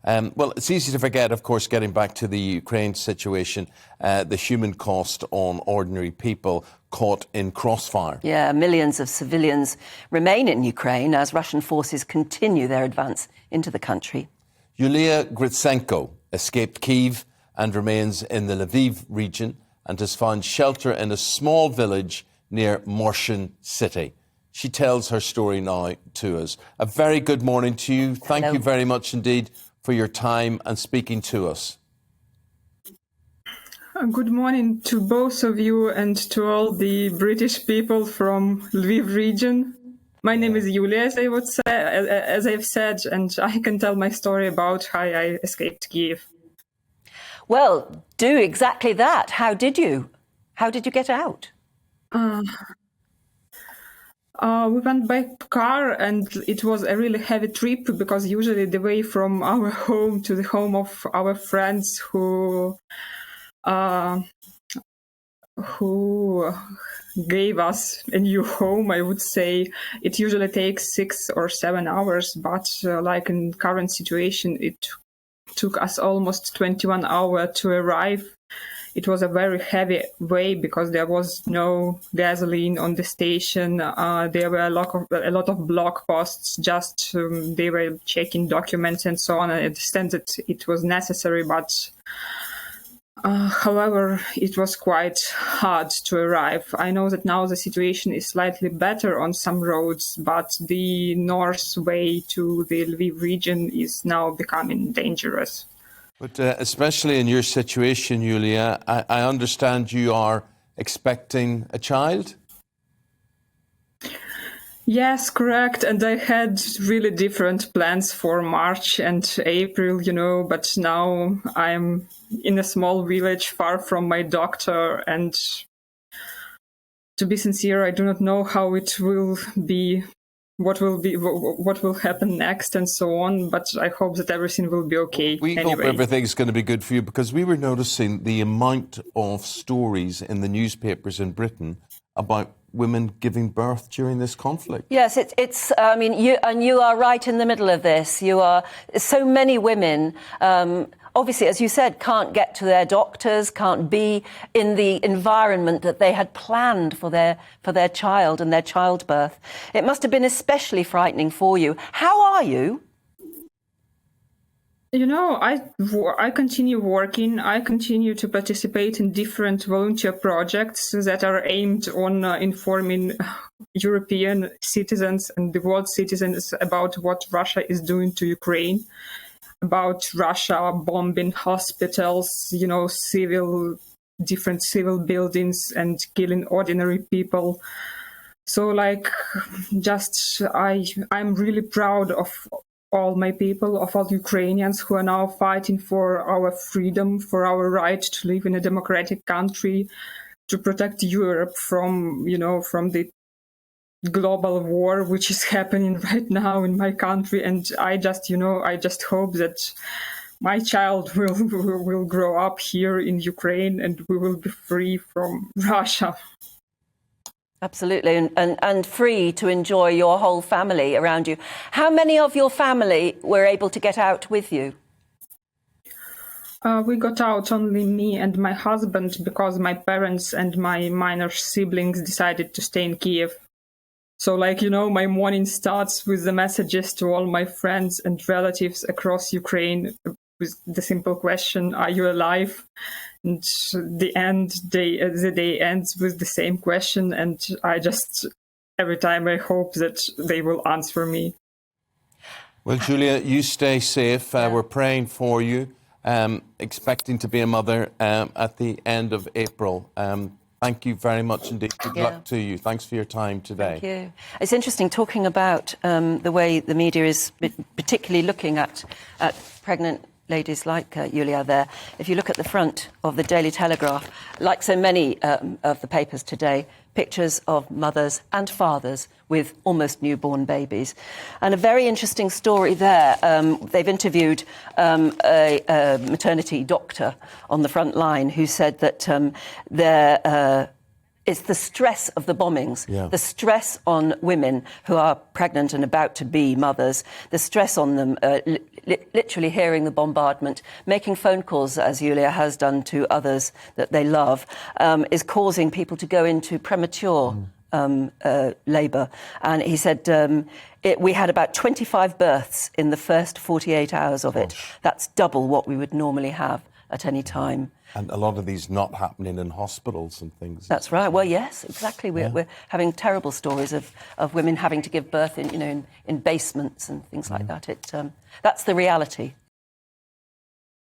Well, it's easy to forget, of course, getting back to the Ukraine situation, the human cost on ordinary people caught in crossfire. Yeah, millions of civilians remain in Ukraine as Russian forces continue their advance into the country. Yulia Grytsenko escaped Kyiv and remains in the Lviv region and has found shelter in a small village near Morshin city. She tells her story now to us. A very good morning to you. Thank you very much indeed for your time and speaking to us. Good morning to both of you and to all the British people from Lviv region. My name is Yulia, as I've said, and I can tell my story about how I escaped Kyiv. Well, do exactly that. How did you? How did you get out? We went by car, and it was a really heavy trip because usually the way from our home to the home of our friends who gave us a new home, I would say, it usually takes 6 or 7 hours, but like in current situation, it took us almost 21 hours to arrive. It was a very heavy way because there was no gasoline on the station. There were a lot of block posts. Just they were checking documents and so on. I understand that it was necessary, but however, it was quite hard to arrive. I know that now the situation is slightly better on some roads, but the north way to the Lviv region is now becoming dangerous. But especially in your situation, Yulia, I understand you are expecting a child? Yes, correct. And I had really different plans for March and April, but now I'm in a small village far from my doctor. And to be sincere, I do not know how it will be, what will happen next and so on. But I hope that everything will be okay. We hope everything's going to be good for you, because we were noticing the amount of stories in the newspapers in Britain about women giving birth during this conflict. Yes, it's. I mean, you are right in the middle of this. You are. So many women, obviously, as you said, can't get to their doctors, can't be in the environment that they had planned for their child and their childbirth. It must have been especially frightening for you. How are you? I continue working. I continue to participate in different volunteer projects that are aimed on informing European citizens and the world citizens about what Russia is doing to Ukraine, about Russia bombing hospitals, different civil buildings and killing ordinary people. So, I'm really proud of all my people, of all Ukrainians who are now fighting for our freedom, for our right to live in a democratic country, to protect Europe from the global war which is happening right now in my country. And I just hope that my child will grow up here in Ukraine and we will be free from Russia. Absolutely, and free to enjoy your whole family around you. How many of your family were able to get out with you? We got out, only me and my husband, because my parents and my minor siblings decided to stay in Kyiv. So, my morning starts with the messages to all my friends and relatives across Ukraine with the simple question, "Are you alive?" And the day ends with the same question, and every time I hope that they will answer me. Well, Julia, you stay safe. We're praying for you, expecting to be a mother at the end of April. Thank you very much indeed. Good luck to you. Thanks for your time today. Thank you. It's interesting talking about the way the media is particularly looking at pregnant ladies like Yulia there. If you look at the front of the Daily Telegraph, like so many of the papers today, pictures of mothers and fathers with almost newborn babies. And a very interesting story there. They've interviewed a maternity doctor on the front line who said that it's the stress of the bombings, Yeah. the stress on women who are pregnant and about to be mothers, the stress on them, literally hearing the bombardment, making phone calls, as Yulia has done to others that they love, is causing people to go into premature labour. And he said we had about 25 births in the first 48 hours of it. That's double what we would normally have at any time. And a lot of these not happening in hospitals and things. That's right. Well, yes, exactly. We're having terrible stories of women having to give birth in basements and things like that. That's the reality.